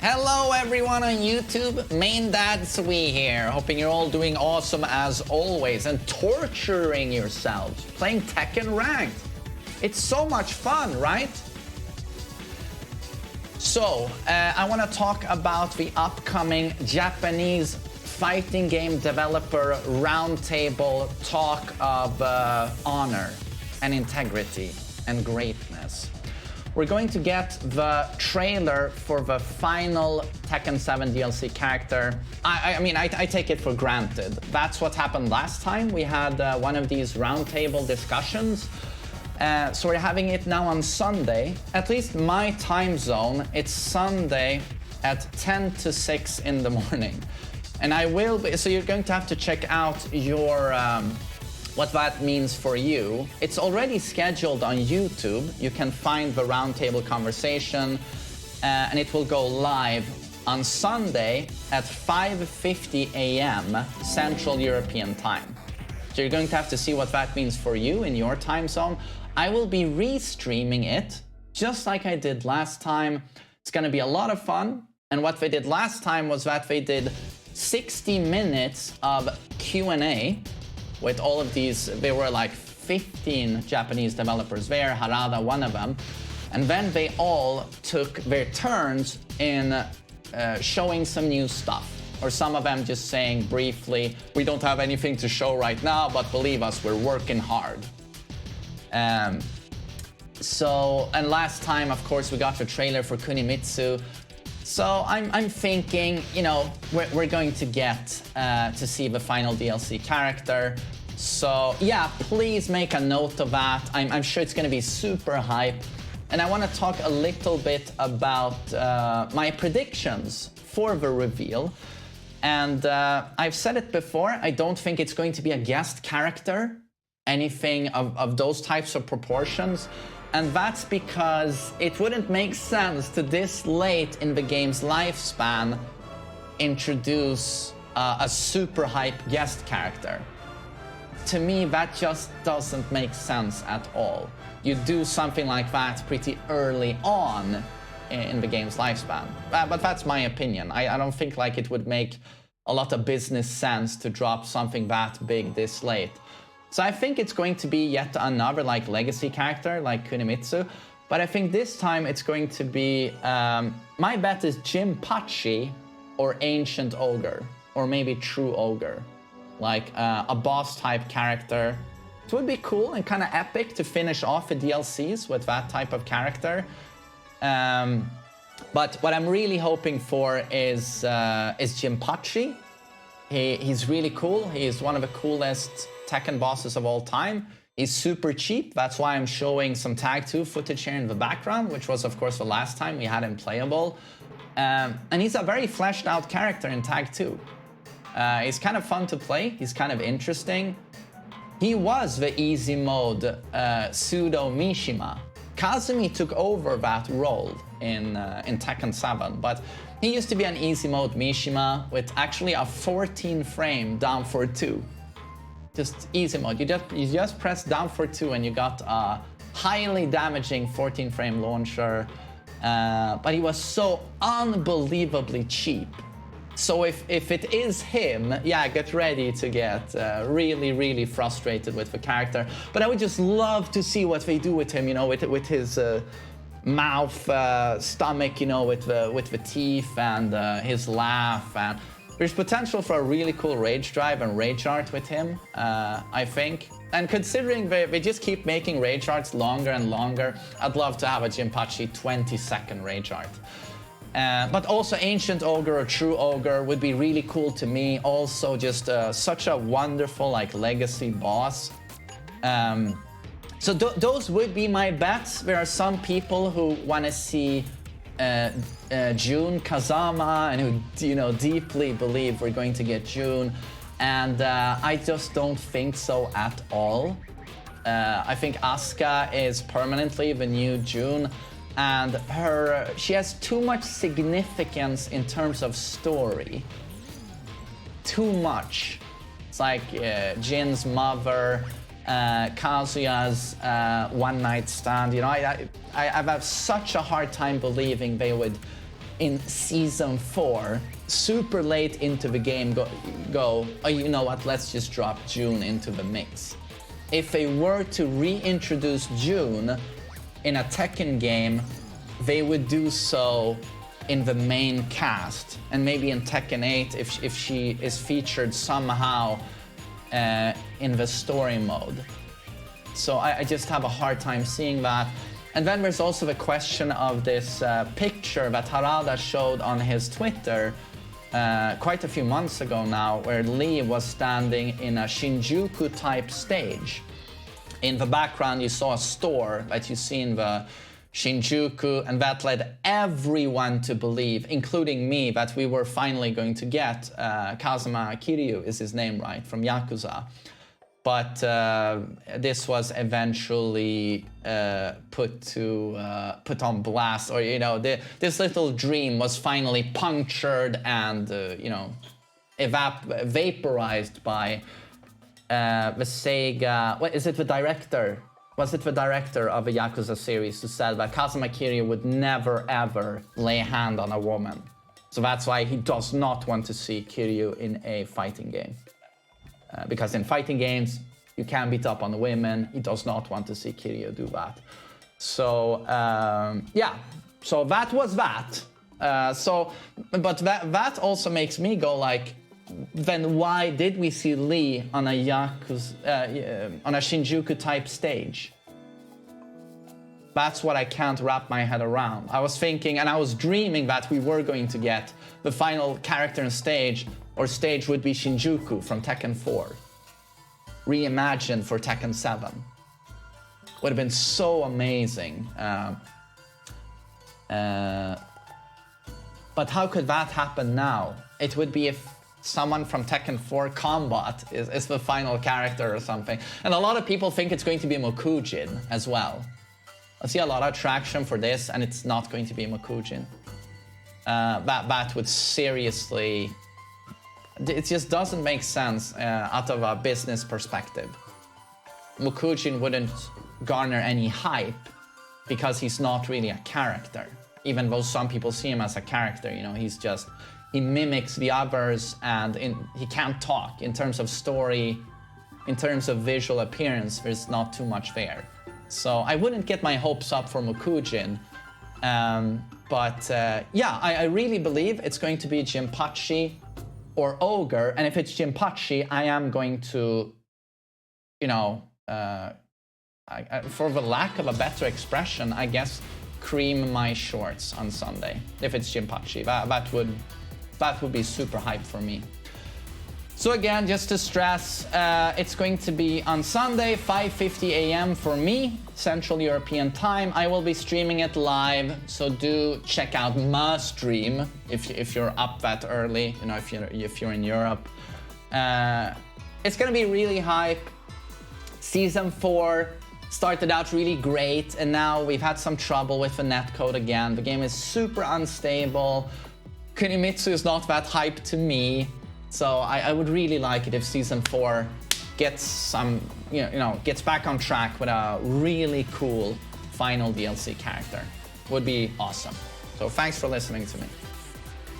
Hello everyone on YouTube, MainManSWE here. Hoping you're all doing awesome as always and torturing yourselves, playing Tekken Ranked. It's so much fun, right? So, I want to talk about the upcoming Japanese fighting game developer roundtable talk of honor and integrity and greatness. We're going to get the trailer for the final Tekken 7 DLC character. I mean, I take it for granted. That's what happened last time. We had one of these roundtable discussions. So we're having it now on Sunday. At least my time zone, it's Sunday at 10 to 6 in the morning. And I will be, so you're going to have to check out your what that means for you. It's already scheduled on YouTube. You can find the roundtable conversation, and it will go live on Sunday at 5:50 a.m. Central European Time. So you're going to have to see what that means for you in your time zone. I will be restreaming it, just like I did last time. It's gonna be a lot of fun. And what they did last time was that they did 60 minutes of Q&A with all of these. There were like 15 Japanese developers there, Harada one of them. And then they all took their turns in showing some new stuff. Or some of them just saying briefly, we don't have anything to show right now, but believe us, we're working hard. And last time, of course, we got the trailer for Kunimitsu. So I'm thinking, you know, we're going to get to see the final DLC character. So yeah, please make a note of that. I'm sure it's going to be super hype. And I want to talk a little bit about my predictions for the reveal. And I've said it before, I don't think it's going to be a guest character, anything of those types of proportions. And that's because it wouldn't make sense to this late in the game's lifespan introduce a super hype guest character. To me, that just doesn't make sense at all. You do something like that pretty early on in the game's lifespan. But that's my opinion. I don't think like it would make a lot of business sense to drop something that big this late. So I think it's going to be yet another like legacy character like Kunimitsu, but I think this time it's going to be, my bet is Jinpachi or Ancient Ogre, or maybe True Ogre, like a boss type character. It would be cool and kind of epic to finish off the DLCs with that type of character. But what I'm really hoping for is Jinpachi. He's really cool. He's one of the coolest Tekken bosses of all time. He's super cheap. That's why I'm showing some Tag 2 footage here in the background, which was, of course, the last time we had him playable. And he's a very fleshed out character in Tag 2. He's kind of fun to play. He's kind of interesting. He was the easy mode pseudo Mishima. Kazumi took over that role in Tekken 7, but he used to be an easy mode Mishima with actually a 14 frame down for 2. Just easy mode. You just press down for 2 and you got a highly damaging 14 frame launcher. But he was so unbelievably cheap. So if it is him, yeah, get ready to get really frustrated with the character. But I would just love to see what they do with him, you know, with his mouth, stomach, you know, with the teeth and his laugh. And there's potential for a really cool rage drive and rage art with him, I think. And considering they just keep making rage arts longer and longer, I'd love to have a Jinpachi 20-second rage art. But also Ancient Ogre or True Ogre would be really cool to me. Also just such a wonderful like legacy boss. So those would be my bets. There are some people who want to see Jun Kazama and who, you know, deeply believe we're going to get Jun. And I just don't think so at all. I think Asuka is permanently the new Jun. And she has too much significance in terms of story. Too much. It's like Jin's mother, Kazuya's one night stand. You know, I have such a hard time believing they would in Season 4, super late into the game, go, oh, you know what, let's just drop June into the mix. If they were to reintroduce June in a Tekken game, they would do so in the main cast, and maybe in Tekken 8 if she is featured somehow in the story mode. So I just have a hard time seeing that. And then there's also the question of this picture that Harada showed on his Twitter quite a few months ago now, where Lee was standing in a Shinjuku-type stage. In the background, you saw a store that you see in the Shinjuku, and that led everyone to believe, including me, that we were finally going to get Kazuma Kiryu, is his name, right, from Yakuza. But this was eventually put on blast, or this little dream was finally punctured and vaporized by the Sega. What is it? The director? Was it the director of a Yakuza series who said that Kazuma Kiryu would never ever lay a hand on a woman? So that's why he does not want to see Kiryu in a fighting game. Because in fighting games, you can beat up on the women. He does not want to see Kiryu do that. So, yeah. So that was that. But that also makes me go like, then why did we see Lee on a on a Shinjuku-type stage? That's what I can't wrap my head around. I was thinking, and I was dreaming that we were going to get the final character on stage, or stage would be Shinjuku from Tekken 4. Reimagined for Tekken 7. Would have been so amazing. But how could that happen now? It would be if someone from Tekken 4 Combat is the final character or something. And a lot of people think it's going to be Mokujin as well. I see a lot of traction for this, and it's not going to be Mokujin. That would seriously... It just doesn't make sense out of a business perspective. Mokujin wouldn't garner any hype because he's not really a character. Even though some people see him as a character, he mimics the others, and he can't talk. In terms of story, in terms of visual appearance, there's not too much there. So I wouldn't get my hopes up for Mokujin. Yeah, I really believe it's going to be Jinpachi or Ogre, and if it's Jinpachi, I am going to, for the lack of a better expression, I guess, cream my shorts on Sunday. If it's Jinpachi, that would be super hype for me. So again, just to stress, it's going to be on Sunday, 5:50 a.m. for me, Central European time. I will be streaming it live, so do check out my stream if you're up that early. If you're in Europe, it's gonna be really hype. Season 4 started out really great, and now we've had some trouble with the netcode again. The game is super unstable. Kunimitsu is not that hype to me. So I would really like it if Season 4 gets gets back on track with a really cool final DLC character. Would be awesome. So thanks for listening to me.